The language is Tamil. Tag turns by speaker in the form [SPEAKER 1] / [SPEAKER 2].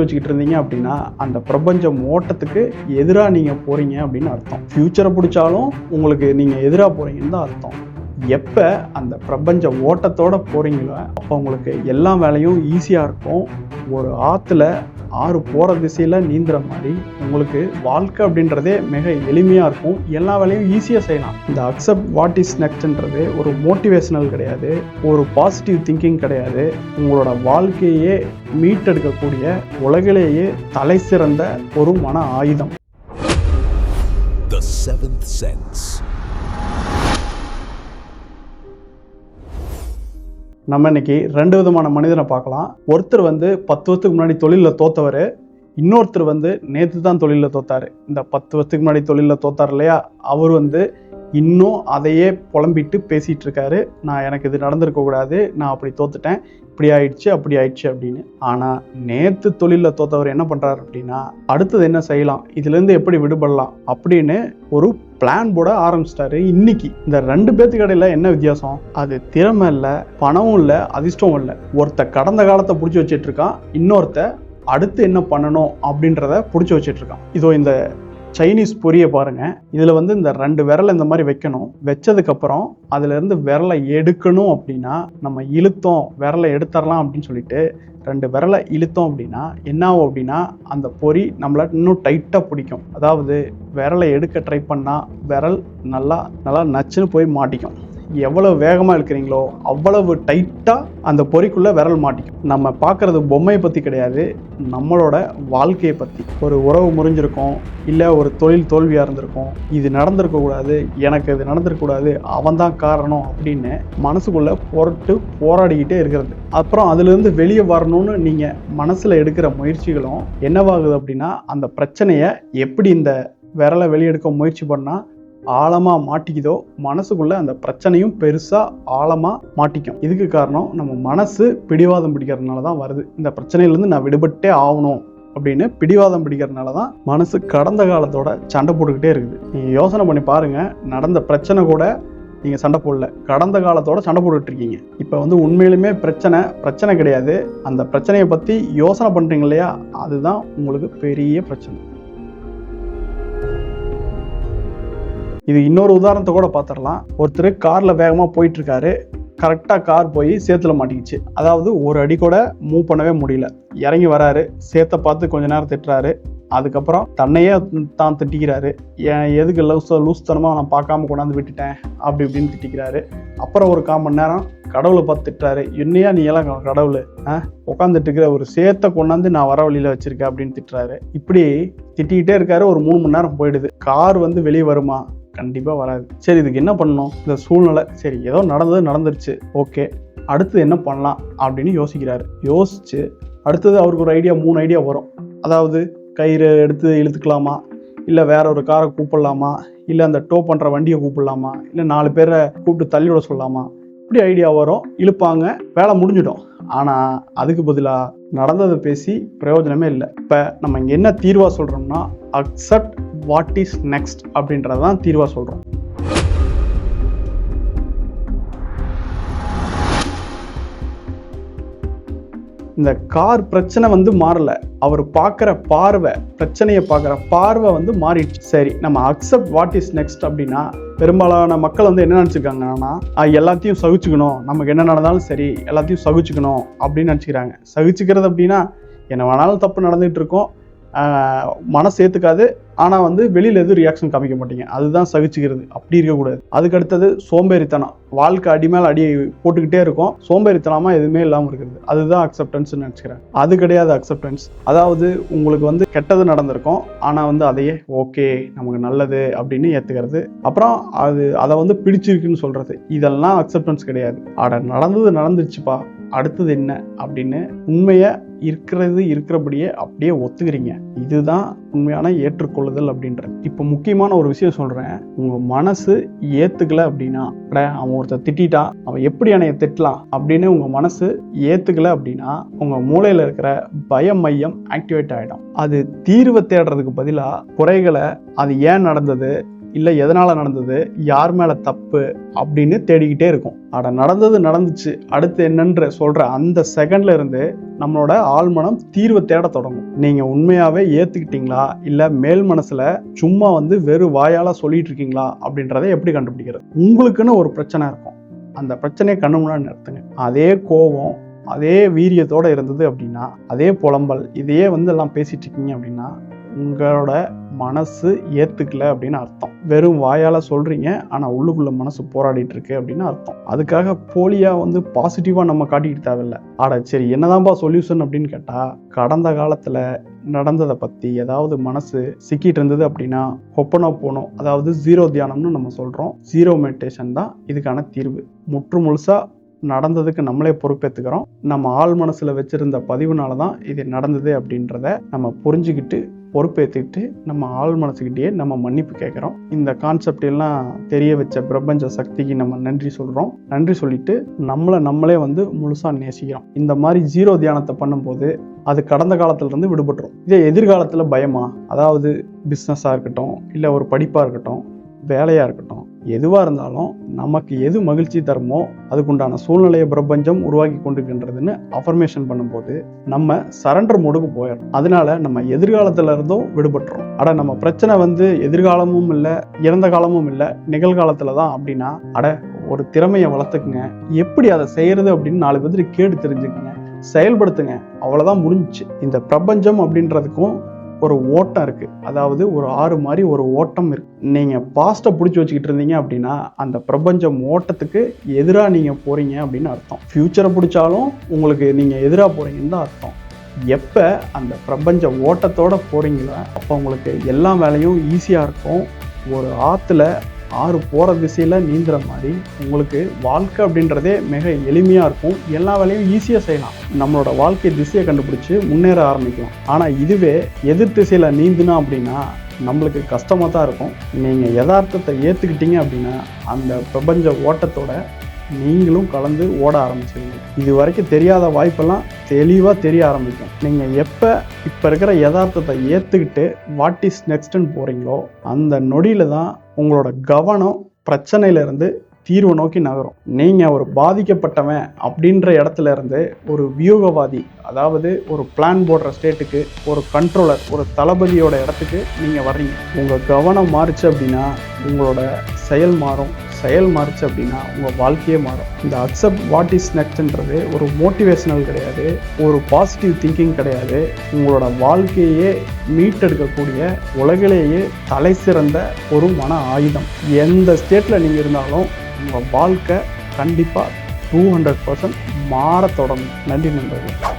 [SPEAKER 1] வச்சுக்கிட்டு இருந்தீங்க அப்படின்னா அந்த பிரபஞ்சம் ஓட்டத்துக்கு எதிராக நீங்கள் போகிறீங்க அப்படின்னு அர்த்தம். ஃப்யூச்சரை பிடிச்சாலும் உங்களுக்கு நீங்கள் எதிராக போகிறீங்கன்னு தான் அர்த்தம். எப்போ அந்த பிரபஞ்ச ஓட்டத்தோடு போகிறீங்களோ அப்போ உங்களுக்கு எல்லா வேலையும் ஈஸியாக இருக்கும். ஒரு ஆற்றுல ஆறு போகிற திசையில் நீந்துற மாதிரி உங்களுக்கு வாழ்க்கை அப்படின்றதே மிக எளிமையாக இருக்கும். எல்லா வேலையும் ஈஸியாக செய்யலாம். இந்த அக்செப்ட் வாட் இஸ் நெக்ஸ்ட்ன்றது ஒரு மோட்டிவேஷனல் கிடையாது, ஒரு பாசிட்டிவ் திங்கிங் கிடையாது. உங்களோட வாழ்க்கையே மீட்டெடுக்கக்கூடிய உலகிலேயே தலை சிறந்த ஒரு மன ஆயுதம்.
[SPEAKER 2] The Seventh Sense.
[SPEAKER 1] நம்ம இன்னைக்கு 2 விதமான மனிதனை பார்க்கலாம். ஒருத்தர் 10 வருஷத்துக்கு முன்னாடி தொழிலில் தோத்தவர், இன்னொருத்தர் நேற்று தான் தொழிலில் தோத்தாரு. இந்த 10 வருஷத்துக்கு முன்னாடி தொழிலில் தோத்தார் இல்லையா, அவர் இன்னும் அதையே புலம்பிட்டு பேசிகிட்டு இருக்காரு. எனக்கு இது நடந்திருக்கக்கூடாது, நான் அப்படி தோத்துட்டேன், இப்படி ஆயிடுச்சு அப்படி ஆயிடுச்சு அப்படின்னு. ஆனால் நேற்று தொழிலில் தோத்தவர் என்ன பண்ணுறாரு அப்படின்னா, அடுத்தது என்ன செய்யலாம், இதுலேருந்து எப்படி விடுபடலாம் அப்படின்னு ஒரு பிளான் போட ஆரம்பிச்சிட்டாரு. இன்னைக்கு இந்த 2 பேத்துக்கு இடையில என்ன வித்தியாசம்? அது திறமை இல்லை, பணமும் இல்லை, அதிர்ஷ்டம் இல்லை. ஒருத்த கடந்த காலத்தை பிடிச்சி வச்சிட்டு இருக்கான், இன்னொருத்த அடுத்து என்ன பண்ணணும் அப்படின்றத பிடிச்சி வச்சிட்டு இருக்கான். இதோ இந்த சைனீஸ் பொரியை பாருங்க. இதில் இந்த 2 விரலை இந்த மாதிரி வைக்கணும். வச்சதுக்கப்புறம் அதுலேருந்து விரலை எடுக்கணும் அப்படின்னா நம்ம இழுத்தோம், விரலை எடுத்துடலாம் அப்படின்னு சொல்லிட்டு 2 விரலை இழுத்தோம் அப்படின்னா என்ன ஆகும் அப்படின்னா அந்த பொறி நம்மளை இன்னும் டைட்டாக பிடிக்கும். அதாவது விரலை எடுக்க ட்ரை பண்ணால் விரல் நல்லா நச்சுன்னு போய் மாட்டிக்கும். எவ்வளவு வேகமாக இழுக்கிறீங்களோ அவ்வளவு டைட்டாக அந்த பொறிக்குள்ளே விரல் மாட்டிக்கும். நம்ம பார்க்குறது பொம்மையை பற்றி கிடையாது, நம்மளோட வாழ்க்கையை பற்றி. ஒரு உறவு முறிஞ்சிருக்கும், இல்லை ஒரு தொழில் தோல்வியாக இருந்திருக்கும், இது நடந்திருக்கக்கூடாது, எனக்கு இது நடந்திருக்கக்கூடாது, அவன் தான் காரணம் அப்படின்னு மனசுக்குள்ளே போராடிக்கிட்டே இருக்கிறது. அப்புறம் அதுலேருந்து வெளியே வரணும்னு நீங்கள் மனசில் எடுக்கிற முயற்சிகளும் என்னவாகுது அப்படின்னா அந்த பிரச்சனையை எப்படி இந்த விரலை வெளியெடுக்க முயற்சி பண்ணால் ஆழமாக மாட்டிக்குதோ மனசுக்குள்ளே அந்த பிரச்சனையும் பெருசாக ஆழமாக மாட்டிக்கும். இதுக்கு காரணம் நம்ம மனசு பிடிவாதம் பிடிக்கிறதுனால தான் வருது. இந்த பிரச்சனையிலேருந்து நான் விடுபட்டே ஆகணும் அப்படின்னு பிடிவாதம் பிடிக்கிறதுனால தான் மனசு கடந்த காலத்தோட சண்டை போட்டுக்கிட்டே இருக்குது. நீங்கள் யோசனை பண்ணி பாருங்கள், நடந்த பிரச்சனை கூட நீங்கள் சண்டை போடல, கடந்த காலத்தோட சண்டை போட்டுட்ருக்கீங்க. இப்போ உண்மையிலுமே பிரச்சனை கிடையாது, அந்த பிரச்சனையை பற்றி யோசனை பண்ணுறீங்க இல்லையா, அதுதான் உங்களுக்கு பெரிய பிரச்சனை. இது இன்னொரு உதாரணத்தை கூட பார்த்துடலாம். ஒருத்தர் காரில் வேகமாக போயிட்டுருக்காரு, கரெக்டாக கார் போய் சேத்துல மாட்டிக்கிச்சு. அதாவது ஒரு அடி கூட மூவ் பண்ணவே முடியல. இறங்கி வராரு, சேத்தை பார்த்து கொஞ்ச நேரம் திட்டுறாரு, அதுக்கப்புறம் தன்னையே தான் திட்டிக்கிறாரு. எதுக்கு லூஸ்தனமாக நான் பார்க்காம கொண்டாந்து விட்டுட்டேன் அப்படி இப்படின்னு திட்டிக்கிறாரு. அப்புறம் ஒரு 1/4 மணி நேரம் கடவுளை பார்த்து திட்டுறாரு. என்னையா நீ எல்லாம் கடவுள் உட்காந்துட்டு இருக்கிற ஒரு சேத்தை கொண்டாந்து நான் வர வழியில் வச்சிருக்கேன் அப்படின்னு திட்டுறாரு. இப்படி திட்டிக்கிட்டே இருக்காரு. ஒரு 3 மணி நேரம் போயிடுது. கார் வெளியே வருமா? கண்டிப்பாக வராது. சரி, இதுக்கு என்ன பண்ணணும்? இந்த சூழ்நிலை சரி, ஏதோ நடந்துருச்சு, ஓகே, அடுத்தது என்ன பண்ணலாம் அப்படின்னு யோசிக்கிறாரு. யோசிச்சு அடுத்தது அவருக்கு ஒரு ஐடியா, 3 ஐடியா வரும். அதாவது கயிறு எடுத்து இழுத்துக்கலாமா, இல்லை வேற ஒரு காரை கூப்பிடலாமா, இல்லை அந்த டோ பண்ணுற வண்டியை கூப்பிடலாமா, இல்லை 4 பேரை கூப்பிட்டு தள்ளி விட சொல்லலாமா, இப்படி ஐடியா வரும். இழுப்பாங்க, வேலை முடிஞ்சிடும். ஆனால் அதுக்கு பதிலாக நடந்ததை பேசி பிரயோஜனமே இல்லை. இப்போ நம்ம இங்கே என்ன தீர்வாக சொல்கிறோம்னா அக்செப்ட் வாட் இஸ் நெக்ஸ்ட் அப்படின்றதான் தீர்வாக சொல்கிறோம். இந்த கார் பிரச்சனை மாறல, அவர் பார்க்குற பார்வை, பிரச்சனையை பார்க்குற பார்வை மாறிடுச்சு. சரி, நம்ம அக்செப்ட் வாட் இஸ் நெக்ஸ்ட் அப்படின்னா பெரும்பாலான மக்கள் என்ன நினச்சிருக்காங்கன்னா எல்லாத்தையும் சகிச்சுக்கணும், நமக்கு என்ன நடந்தாலும் சரி எல்லாத்தையும் சகிச்சுக்கணும் அப்படின்னு நினச்சிக்கிறாங்க. சகிச்சுக்கிறது அப்படின்னா என்ன வேணாலும் தப்பு நடந்துகிட்டு இருக்கோம், மனசு ஏற்றுக்காது, ஆனால் வெளியில் எதுவும் ரியாக்ஷன் காமிக்க மாட்டீங்க, அதுதான் சகிச்சுக்கிறது. அப்படி இருக்கக்கூடாது. அதுக்கு அடுத்தது சோம்பேறித்தனம். வாழ்க்கை அடி மேலே அடி போட்டுக்கிட்டே இருக்கும், சோம்பேறித்தனமாக எதுவுமே இல்லாமல் இருக்குது, அதுதான் அக்செப்டன்ஸ்னு நினச்சிக்கிறேன். அது கிடையாது அக்செப்டன்ஸ். அதாவது உங்களுக்கு கெட்டது நடந்திருக்கும், ஆனால் அதையே ஓகே நமக்கு நல்லது அப்படின்னு ஏற்றுக்கிறது, அப்புறம் அதை பிடிச்சிருக்குன்னு சொல்கிறது, இதெல்லாம் அக்செப்டன்ஸ் கிடையாது. நடந்துருச்சுப்பா, அடுத்தது என்ன அப்படின்னு உண்மையை இருக்கிறபடியே அப்படியே ஒத்துக்கிறீங்க. இதுதான் உண்மையான ஏற்றுக்கொள்ளுதல் அப்படின்றது. இப்போ முக்கியமான ஒரு விஷயம் சொல்றேன். உங்க மனசு ஏத்துக்கல அப்படின்னா, அவன் ஒருத்தர் திட்டான், அவன் எப்படி என்னைய திட்டலாம் அப்படின்னு உங்க மனசு ஏத்துக்கல அப்படின்னா உங்க மூளையில இருக்கிற பய மையம் ஆக்டிவேட் ஆயிடும். அது தீர்வை தேடுறதுக்கு பதிலா குறைகளை, அது ஏன் நடந்தது, இல்லை எதனால் நடந்தது, யார் மேலே தப்பு அப்படின்னு தேடிக்கிட்டே இருக்கும். அட நடந்தது நடந்துச்சு, அடுத்து என்னன்ற சொல்கிற அந்த செகண்ட்ல இருந்து நம்மளோட ஆழ்மனம் தீர்வை தேட தொடங்கும். நீங்கள் உண்மையாகவே ஏற்றுக்கிட்டீங்களா இல்லை மேல் மனசில் சும்மா வெறும் வாயால் சொல்லிட்டு இருக்கீங்களா அப்படின்றத எப்படி கண்டுபிடிக்கிறது? உங்களுக்குன்னு ஒரு பிரச்சனை இருக்கும், அந்த பிரச்சனையை கண்ணு முன்னாடி நிறுத்துங்க. அதே கோபம் அதே வீரியத்தோடு இருந்தது அப்படின்னா, அதே புலம்பல் இதையே எல்லாம் பேசிட்டு இருக்கீங்க அப்படின்னா உங்களோட மனசு ஏற்றுக்கல அப்படின்னு அர்த்தம். வெறும் வாயால் சொல்கிறீங்க ஆனால் உள்ளுக்குள்ள மனசு போராடிட்டு இருக்கு அப்படின்னு அர்த்தம். அதுக்காக போலியாக பாசிட்டிவாக நம்ம காட்டிக்கிட்டு தேவையில்லை. சரி என்னதான்ப்பா சொல்யூஷன் அப்படின்னு கேட்டால், கடந்த காலத்தில் நடந்ததை பற்றி ஏதாவது மனசு சிக்கிட்டு இருந்தது அப்படின்னா ஹொப்பனோபோனோ, அதாவது ஜீரோ தியானம்னு நம்ம சொல்கிறோம். ஜீரோ மெடிடேஷன் தான் இதுக்கான தீர்வு. முற்று முழுசாக நடந்ததுக்கு நம்மளே பொறுப்பேற்றுக்கிறோம். நம்ம ஆள் மனசில் வச்சுருந்த பதிவுனால தான் இது நடந்தது அப்படின்றத நம்ம புரிஞ்சுக்கிட்டு பொறுப்பேற்றுக்கிட்டு நம்ம ஆள் மனசுக்கிட்டேயே நம்ம மன்னிப்பு கேட்குறோம். இந்த கான்செப்ட் எல்லாம் தெரிய வச்ச பிரபஞ்ச சக்திக்கு நம்ம நன்றி சொல்கிறோம். நன்றி சொல்லிட்டு நம்மளே முழுசாக நேசிக்கிறோம். இந்த மாதிரி ஜீரோ தியானத்தை பண்ணும்போது அது கடந்த காலத்திலிருந்து விடுபட்டுரும். இதே எதிர்காலத்தில் பயமா, அதாவது பிஸ்னஸாக இருக்கட்டும் இல்லை ஒரு படிப்பாக இருக்கட்டும் வேலையாக இருக்கட்டும், எதுவாக இருந்தாலும் நமக்கு எது மகிழ்ச்சி தருமோ அதுக்குண்டான சூழ்நிலையை பிரபஞ்சம் உருவாக்கி கொண்டிருக்கின்றதுன்னு அஃபர்மேஷன் பண்ணும்போது நம்ம சரண்டர் மோடுக்கு போயிடும். அதனால நம்ம எதிர்காலத்துல இருந்தும் விடுபட்டுறோம். நம்ம பிரச்சனை எதிர்காலமும் இல்லை இறந்த காலமும் இல்லை நிகழ்காலத்துல தான் அப்படின்னா, ஒரு திறமையை வளர்த்துக்குங்க, எப்படி அதை செய்யறது அப்படின்னு 4 பேருக்கு கேட்டு தெரிஞ்சுக்குங்க, செயல்படுத்துங்க, அவ்வளவுதான் முடிஞ்சிச்சு. இந்த பிரபஞ்சம் அப்படின்றதுக்கும் ஒரு ஓட்டம் இருக்கு, அதாவது ஒரு ஆறு மாதிரி ஒரு ஓட்டம் இருக்கு. நீங்க பாஸ்ட்டை பிடிச்சி வச்சுக்கிட்டு இருந்தீங்க அப்படின்னா அந்த பிரபஞ்சம் ஓட்டத்துக்கு எதிராக நீங்க போறீங்க அப்படின்னு அர்த்தம். ஃபியூச்சரை பிடிச்சாலும் உங்களுக்கு நீங்க எதிராக போறீங்கன்னு தான் அர்த்தம். எப்போ அந்த பிரபஞ்ச ஓட்டத்தோட போறீங்களோ அப்போ உங்களுக்கு எல்லா வேலையும் ஈஸியாக இருக்கும். ஒரு ஆற்றுல ஆறு போகிற திசையில் நீந்துற மாதிரி உங்களுக்கு வாழ்க்கை அப்படின்றதே மிக எளிமையாக இருக்கும். எல்லா வேலையும் ஈஸியாக செய்யலாம், நம்மளோட வாழ்க்கை திசையை கண்டுபிடிச்சி முன்னேற ஆரம்பிக்கலாம். ஆனால் இதுவே எதிர் திசையில் நீந்துனா அப்படின்னா நம்மளுக்கு கஷ்டமாக தான் இருக்கும். நீங்கள் யதார்த்தத்தை ஏற்றுக்கிட்டீங்க அப்படின்னா அந்த பிரபஞ்ச ஓட்டத்தோட நீங்களும் கலந்து ஓட ஆரம்பிச்சிருங்க. இது வரைக்கும் தெரியாத வாய்ப்பெல்லாம் தெளிவாக தெரிய ஆரம்பிக்கும். நீங்கள் இப்போ இருக்கிற யதார்த்தத்தை ஏற்றுக்கிட்டு வாட் இஸ் நெக்ஸ்ட்ன்னு போகிறீங்களோ அந்த நொடியில் தான் உங்களோட கவனம் பிரச்சனையிலேருந்து தீர்வை நோக்கி நகரும். நீங்கள் ஒரு பாதிக்கப்பட்டவன் அப்படின்ற இடத்துல இருந்து ஒரு வியூகவாதி, அதாவது ஒரு பிளான் போடுற ஸ்டேட்டுக்கு, ஒரு கண்ட்ரோலர், ஒரு தளபதியோட இடத்துக்கு நீங்கள் வர்றீங்க. உங்கள் கவனம் மாறுச்சு அப்படின்னா உங்களோட செயல் மாறும், செயல் மாறுச்சு அப்படின்னா உங்கள் வாழ்க்கையே மாறும். இந்த அக்செப்ட் வாட் இஸ் நெக்ஸ்ட்ன்றது ஒரு மோட்டிவேஷனல் கிடையாது, ஒரு பாசிட்டிவ் திங்கிங் கிடையாது. உங்களோட வாழ்க்கையே மீட்டெடுக்கக்கூடிய உலகிலேயே தலை சிறந்த ஒரு மன ஆயுதம். எந்த ஸ்டேட்டில் நீங்கள் இருந்தாலும் உங்கள் வாழ்க்கை கண்டிப்பாக 200% மாற தொடங்கும். நன்றி நண்பர்களே.